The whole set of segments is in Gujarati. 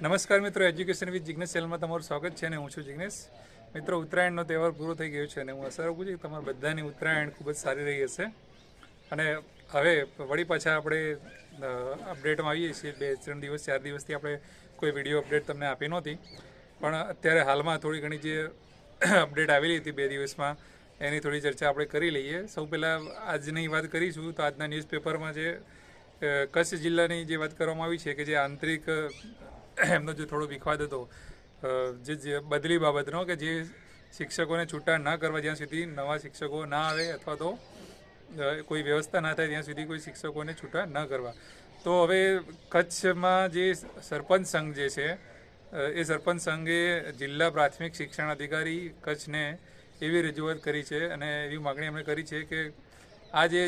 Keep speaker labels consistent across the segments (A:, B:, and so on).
A: નમસ્કાર મિત્રો, એજ્યુકેશન વિથ જિગ્નેશ ચેનલમાં તમારું સ્વાગત છે અને હું છું જિગ્નેશ. મિત્રો, ઉત્તરાયણનો તહેવાર પૂરો થઈ ગયો છે અને હું આશા રાખું છું કે તમારા બધાની ઉત્તરાયણ ખૂબ જ સારી રહી હશે. અને હવે વળી પાછા આપણે અપડેટમાં આવીએ છીએ. 2-3 દિવસ 4 દિવસથી આપણે કોઈ વિડીયો અપડેટ તમને આપી નહોતી, પણ અત્યારે હાલમાં થોડી ઘણી જે અપડેટ આવેલી હતી 2 દિવસમાં એની થોડી ચર્ચા આપણે કરી લઈએ. સૌ પહેલાં આજની વાત કરીશું તો આજના ન્યૂઝપેપરમાં જે કચ્છ જિલ્લાની જે વાત કરવામાં આવી છે કે જે આંતરિક એમનો જે થોડો વિખવાદ હતો જે બદલી બાબતનો, કે જે શિક્ષકોને છૂટા ન કરવા જ્યાં સુધી નવા શિક્ષકો ના આવે અથવા તો કોઈ વ્યવસ્થા ના થાય ત્યાં સુધી કોઈ શિક્ષકોને છૂટા ન કરવા. તો હવે કચ્છમાં જે સરપંચ સંઘ જે છે એ સરપંચ સંઘે જિલ્લા પ્રાથમિક શિક્ષણ અધિકારી કચ્છને એવી રજૂઆત કરી છે અને એવી માગણી એમણે કરી છે કે આ જે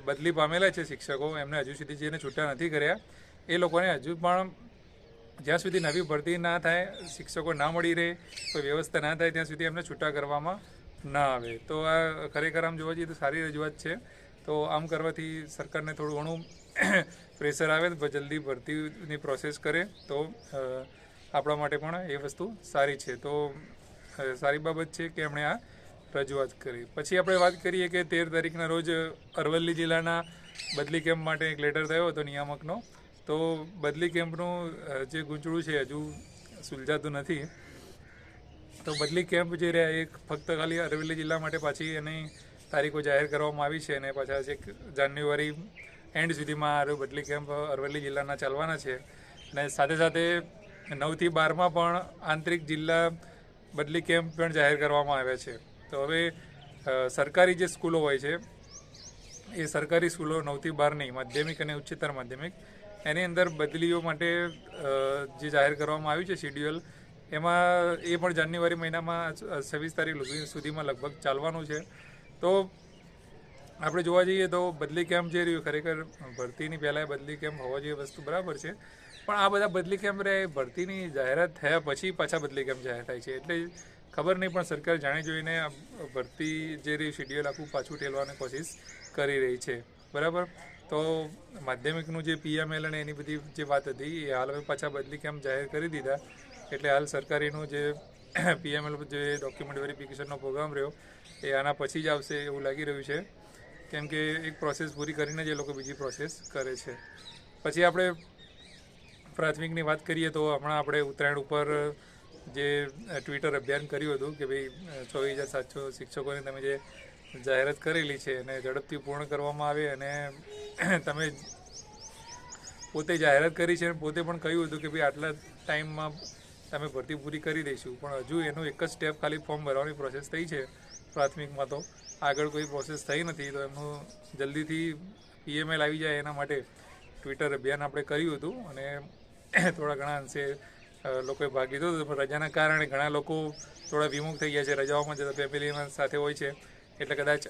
A: બદલી પામેલા છે શિક્ષકો, એમને હજુ સુધી જેને છૂટા નથી કર્યા એ લોકોને હજુ પણ જ્યાં સુધી નવી ભરતી ના થાય, શિક્ષકો ના મળી રહે, કોઈ વ્યવસ્થા ના થાય ત્યાં સુધી એમને છૂટા કરવામાં ના આવે. તો આ ખરેખર આમ જોવા જઈએ તો સારી રજૂઆત છે. તો આમ કરવાથી સરકારને થોડું ઘણું પ્રેશર આવે તો જલ્દી ભરતીની પ્રોસેસ કરે તો આપણા માટે પણ એ વસ્તુ સારી છે. તો સારી બાબત છે કે એમણે આ રજૂઆત કરી. પછી આપણે વાત કરીએ કે 13 તારીખના રોજ અરવલ્લી જિલ્લાના બદલી કેમ્પ માટે એક લેટર થયો હતો નિયામકનો. તો બદલી કેમ્પનું જે ગૂંચળું છે હજુ સુલઝાતું નથી. તો બદલી કેમ્પ જે રહ્યા એ ફક્ત ખાલી અરવલ્લી જિલ્લા માટે પાછી એની તારીખો જાહેર કરવામાં આવી છે અને પાછા છેક જાન્યુઆરી એન્ડ સુધીમાં આ બદલી કેમ્પ અરવલ્લી જિલ્લાના ચાલવાના છે. અને સાથે સાથે 9થી 12માં પણ આંતરિક જિલ્લા બદલી કેમ્પ પણ જાહેર કરવામાં આવ્યા છે. તો હવે સરકારી જે સ્કૂલો હોય છે એ સરકારી સ્કૂલો 9થી 12ની માધ્યમિક અને ઉચ્ચતર માધ્યમિક એની અંદર બદલીઓ માટે જે જાહેર કરવામાં આવ્યું છે શિડ્યુલ, એમાં એ પણ જાન્યુઆરી મહિનામાં 26 તારીખ સુધીમાં લગભગ ચાલવાનું છે. તો આપણે જોવા જઈએ તો બદલી કેમ્પ જે રહ્યું ખરેખર ભરતીની પહેલાં બદલી કેમ્પ હોવા જોઈએ, વસ્તુ બરાબર છે. પણ આ બધા બદલી કેમ્પ રહે ભરતીની જાહેરાત થયા પછી પાછા બદલી કેમ્પ જાહેર થાય છે એટલે ખબર નહીં, પણ સરકાર જાણી જોઈને ભરતી જે રહ્યું શિડ્યુલ આખું પાછું ઠેલવાની કોશિશ કરી રહી છે. બરાબર. તો માધ્યમિકનું જે PML અને એની બધી જે વાત હતી એ હાલ હવે પાછા બદલી કેમ્પ જાહેર કરી દીધા. એટલે હાલ સરકારીનું જે PML જે ડોક્યુમેન્ટ વેરિફિકેશનનો પ્રોગ્રામ રહ્યો એ આના પછી જ આવશે એવું લાગી રહ્યું છે, કેમ કે એક પ્રોસેસ પૂરી કરીને જ એ લોકો બીજી પ્રોસેસ કરે છે. પછી આપણે પ્રાથમિકની વાત કરીએ તો હમણાં આપણે ઉત્તરાયણ ઉપર જે ટ્વિટર અભિયાન કર્યું હતું કે ભાઈ 24,700 શિક્ષકોને તમે જે જાહેરાત કરેલી છે અને ઝડપથી પૂર્ણ કરવામાં આવે, અને તમે પોતે જાહેરાત કરી છે અને પોતે પણ કહ્યું હતું કે ભાઈ આટલા ટાઈમમાં તમે ભરતી પૂરી કરી દઈશું, પણ હજુ એનું એક જ સ્ટેપ ખાલી ફોર્મ ભરવાની પ્રોસેસ થઈ છે પ્રાથમિકમાં. તો આગળ કોઈ પ્રોસેસ થઈ નથી. તો એમનું જલ્દીથી PML આવી જાય એના માટે ટ્વિટર અભિયાન આપણે કર્યું હતું અને થોડા ઘણા અંશે લોકોએ ભાગ લીધો હતો. પણ રજાના કારણે ઘણા લોકો થોડા વિમુખ થઈ ગયા છે. રજાઓમાં જતા ફેમિલીમાં સાથે હોય છે એટલે કદાચ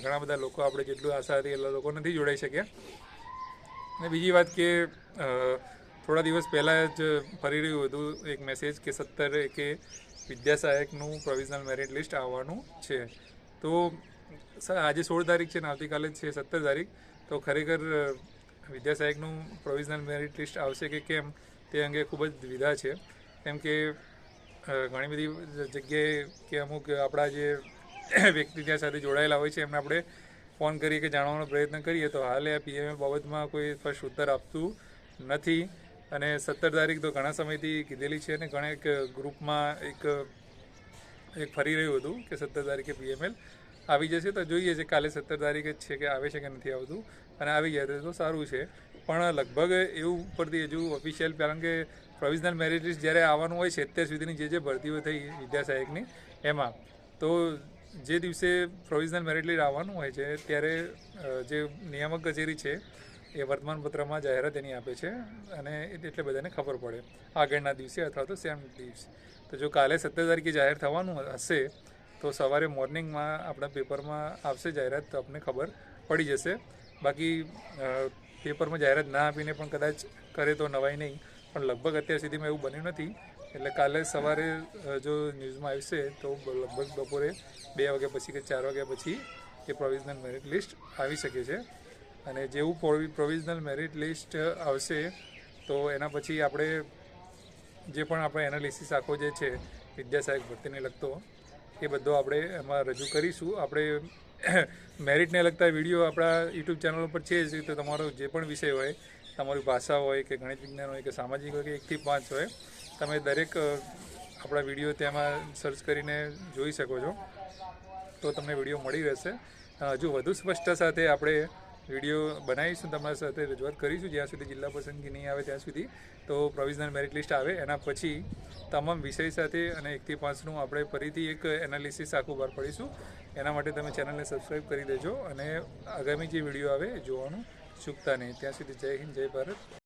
A: ઘણા બધા લોકો આપણે જેટલું આશા હતી એટલા લોકો નથી જોડાઈ શક્યા. અને બીજી વાત કે થોડા દિવસ પહેલાં જ ફરી રહ્યું હતું એક મેસેજ કે 17 વિદ્યા સહાયકનું પ્રોવિઝનલ મેરિટ લિસ્ટ આવવાનું છે. તો આજે 16 તારીખ છે ને આવતીકાલે જ છે 17 તારીખ. તો ખરેખર વિદ્યા સહાયકનું પ્રોવિઝનલ મેરિટ લિસ્ટ આવશે કે કેમ તે અંગે ખૂબ જ દ્વિધા છે. કેમ કે ઘણી બધી જગ્યાએ કે અમુક આપણા જે વ્યક્તિ ત્યાં સાથે જોડાયેલા હોય છે એમને આપણે ફોન કરીએ કે જાણવાનો પ્રયત્ન કરીએ તો હાલ આ PML બાબતમાં કોઈ સ્પષ્ટ ઉત્તર આપતું નથી. અને 17 તારીખ તો ઘણા સમયથી કીધેલી છે અને ઘણા એક ગ્રુપમાં એક ફરી રહ્યું હતું કે 17 તારીખે PML આવી જશે. તો જોઈએ છે કાલે 17 તારીખે જ છે કે આવે છે કે નથી આવતું, અને આવી જાય તો સારું છે. પણ લગભગ એવું ઉપરથી હજુ ઓફિશિયલ, કારણ કે પ્રોવિઝનલ મેરિટ લિસ્ટ જ્યારે આવવાનું હોય છે અત્યાર સુધીની જે ભરતીઓ થઈ વિદ્યા સહાયકની એમાં, તો જે દિવસે પ્રોવિઝનલ મેરિટ લિસ્ટ આવવાનું હોય છે ત્યારે જે નિયામક કચેરી છે એ વર્તમાનપત્રમાં જાહેરાત એની આપે છે અને એટલે બધાને ખબર પડે આગળના દિવસે અથવા તો સેમ દિવસે. તો જો કાલે 17 તારીખે જાહેર થવાનું હશે તો સવારે મોર્નિંગમાં આપણા પેપરમાં આવશે જાહેરાત, તો આપણને ખબર પડી જશે. બાકી પેપરમાં જાહેરાત ના આપીને પણ કદાચ કરે તો નવાઈ નહીં, પણ લગભગ અત્યાર સુધીમાં એવું બન્યું નથી. એટલે કાલે સવારે જો ન્યૂઝમાં આવશે તો લગભગ બપોરે 2 વાગ્યા પછી કે 4 વાગ્યા પછી એ પ્રોવિઝનલ મેરિટ લિસ્ટ આવી શકે છે. અને જેવું પ્રોવિઝનલ મેરિટ લિસ્ટ આવશે તો એના પછી આપણે જે પણ આપણે એનાલિસિસ આખો જે છે વિદ્યાસહાયક ભરતીને લગતો એ બધો આપણે એમાં રજૂ કરીશું. આપણે મેરિટને લગતા વિડીયો આપણા યુટ્યુબ ચેનલ ઉપર છે જ, તો તમારો જે પણ વિષય હોય, તમારી ભાષા હોય કે ગણિત વિજ્ઞાન હોય કે સામાજિક હોય કે 1 થી 5 હોય, તમે દરેક આપણા વિડીયો તેમાં સર્ચ કરીને જોઈ શકો છો, તો તમને વિડીયો મળી રહેશે. હજુ વધુ સ્પષ્ટતા સાથે આપણે વિડીયો બનાવીશું, તમારી સાથે રજૂઆત કરીશું જ્યાં સુધી જિલ્લા પસંદગી નહીં આવે ત્યાં સુધી. તો પ્રોવિઝનલ મેરિટ લિસ્ટ આવે એના પછી તમામ વિષય સાથે અને 1 થી 5નું આપણે ફરીથી એક એનાલિસિસ આખું બહાર પાડીશું. એના માટે તમે ચેનલને સબસ્ક્રાઈબ કરી દેજો અને આગામી જે વિડીયો આવે એ જોવાનું ચૂકતા નહીં. ત્યાં સુધી જય હિન્દ, જય ભારત.